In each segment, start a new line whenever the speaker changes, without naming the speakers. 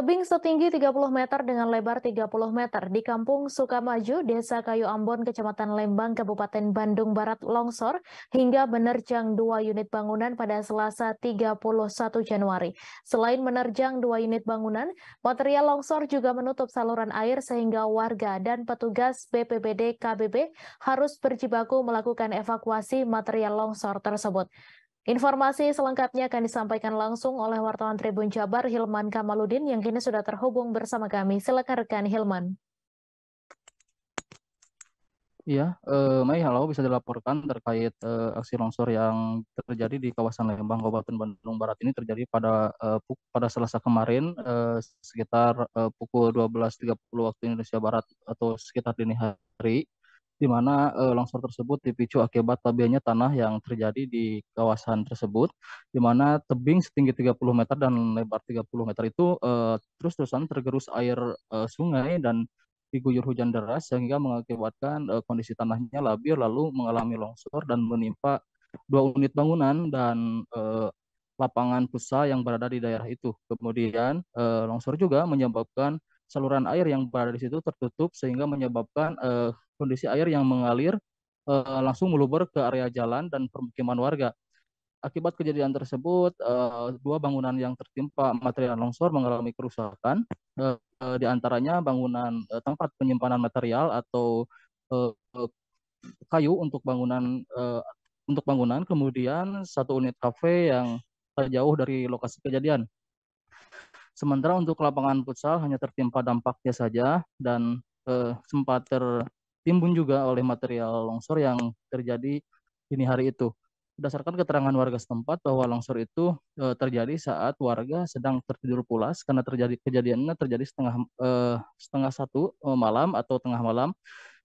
Tebing setinggi 30 meter dengan lebar 30 meter di Kampung Sukamaju, Desa Kayu Ambon, Kecamatan Lembang, Kabupaten Bandung Barat longsor hingga menerjang 2 unit bangunan pada Selasa 31 Januari. Selain menerjang 2 unit bangunan, material longsor juga menutup saluran air sehingga warga dan petugas BPBD KBB harus berjibaku melakukan evakuasi material longsor tersebut. Informasi selengkapnya akan disampaikan langsung oleh wartawan Tribun Jabar Hilman Kamaludin yang kini sudah terhubung bersama kami. Silakan rekan Hilman.
Iya, Mei, halo, bisa dilaporkan terkait aksi longsor yang terjadi di kawasan Lembang, Kabupaten Bandung Barat ini terjadi pada Selasa kemarin sekitar pukul 12.30 waktu Indonesia Barat atau sekitar dini hari, di mana longsor tersebut dipicu akibat tabianya tanah yang terjadi di kawasan tersebut, di mana tebing setinggi 30 meter dan lebar 30 meter itu terus-terusan tergerus air sungai dan diguyur hujan deras sehingga mengakibatkan kondisi tanahnya labil lalu mengalami longsor dan menimpa 2 unit bangunan dan lapangan futsal yang berada di daerah itu. Kemudian longsor juga menyebabkan saluran air yang berada di situ tertutup sehingga menyebabkan kondisi air yang mengalir langsung meluber ke area jalan dan permukiman warga. Akibat kejadian tersebut, 2 bangunan yang tertimpa material longsor mengalami kerusakan. Di antaranya bangunan tempat penyimpanan material atau eh, kayu untuk bangunan, kemudian 1 unit kafe yang tak jauh dari lokasi kejadian. Sementara untuk lapangan futsal hanya tertimpa dampaknya saja dan sempat tertimbun juga oleh material longsor yang terjadi dini hari itu. Berdasarkan keterangan warga setempat bahwa longsor itu terjadi saat warga sedang tertidur pulas karena kejadiannya terjadi setengah satu malam atau tengah malam,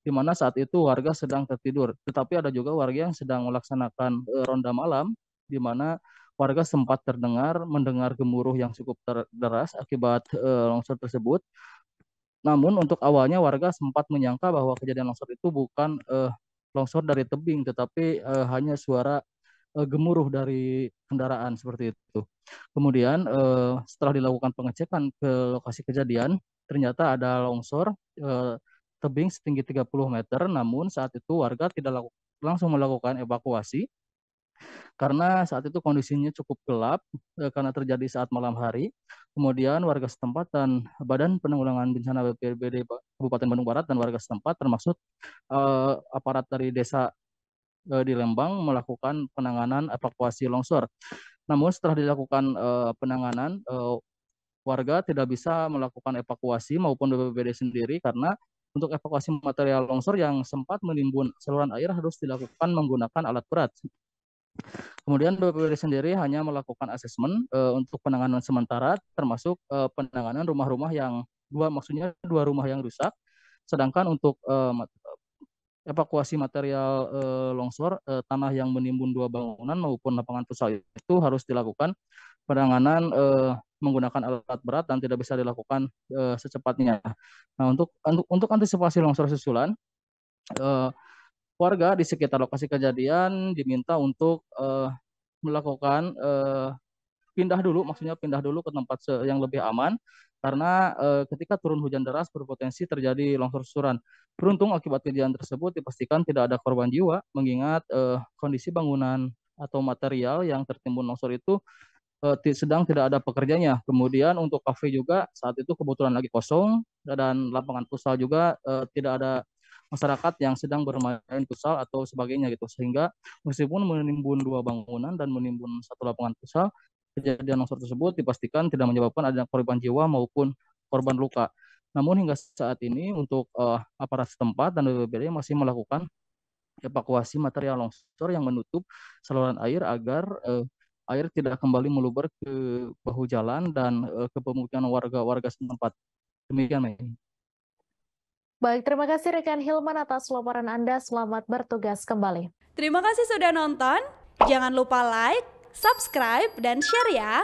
di mana saat itu warga sedang tertidur. Tetapi ada juga warga yang sedang melaksanakan ronda malam, di mana warga sempat mendengar gemuruh yang cukup deras akibat longsor tersebut. Namun untuk awalnya warga sempat menyangka bahwa kejadian longsor itu bukan longsor dari tebing, tetapi hanya suara gemuruh dari kendaraan seperti itu. Kemudian setelah dilakukan pengecekan ke lokasi kejadian, ternyata ada longsor tebing setinggi 30 meter, namun saat itu warga tidak langsung melakukan evakuasi karena saat itu kondisinya cukup gelap karena terjadi saat malam hari. Kemudian warga setempat dan Badan Penanggulangan Bencana BPBD Kabupaten Bandung Barat dan warga setempat termasuk aparat dari desa di Lembang melakukan penanganan evakuasi longsor. Namun setelah dilakukan penanganan, warga tidak bisa melakukan evakuasi maupun BPBD sendiri karena untuk evakuasi material longsor yang sempat menimbun saluran air harus dilakukan menggunakan alat berat. Kemudian BPBD sendiri hanya melakukan asesmen untuk penanganan sementara, termasuk penanganan rumah-rumah maksudnya 2 rumah yang rusak. Sedangkan untuk evakuasi material longsor, tanah yang menimbun 2 bangunan maupun lapangan futsal itu harus dilakukan penanganan menggunakan alat berat dan tidak bisa dilakukan secepatnya. Nah, untuk antisipasi longsor susulan, warga di sekitar lokasi kejadian diminta untuk melakukan pindah dulu ke tempat yang lebih aman karena ketika turun hujan deras berpotensi terjadi longsor susulan. Beruntung akibat kejadian tersebut dipastikan tidak ada korban jiwa mengingat kondisi bangunan atau material yang tertimbun longsor itu sedang tidak ada pekerjanya. Kemudian untuk kafe juga saat itu kebetulan lagi kosong dan lapangan futsal juga tidak ada masyarakat yang sedang bermain futsal atau sebagainya gitu, sehingga meskipun menimbun 2 bangunan dan menimbun 1 lapangan futsal, kejadian longsor tersebut dipastikan tidak menyebabkan adanya korban jiwa maupun korban luka. Namun hingga saat ini untuk aparat setempat dan BPBD masih melakukan evakuasi material longsor yang menutup saluran air agar air tidak kembali meluber ke bahu jalan dan ke pemukiman warga-warga setempat. Demikian, Mei.
Baik, terima kasih rekan Hilman atas laporan Anda. Selamat bertugas kembali.
Terima kasih sudah nonton. Jangan lupa like, subscribe, dan share ya.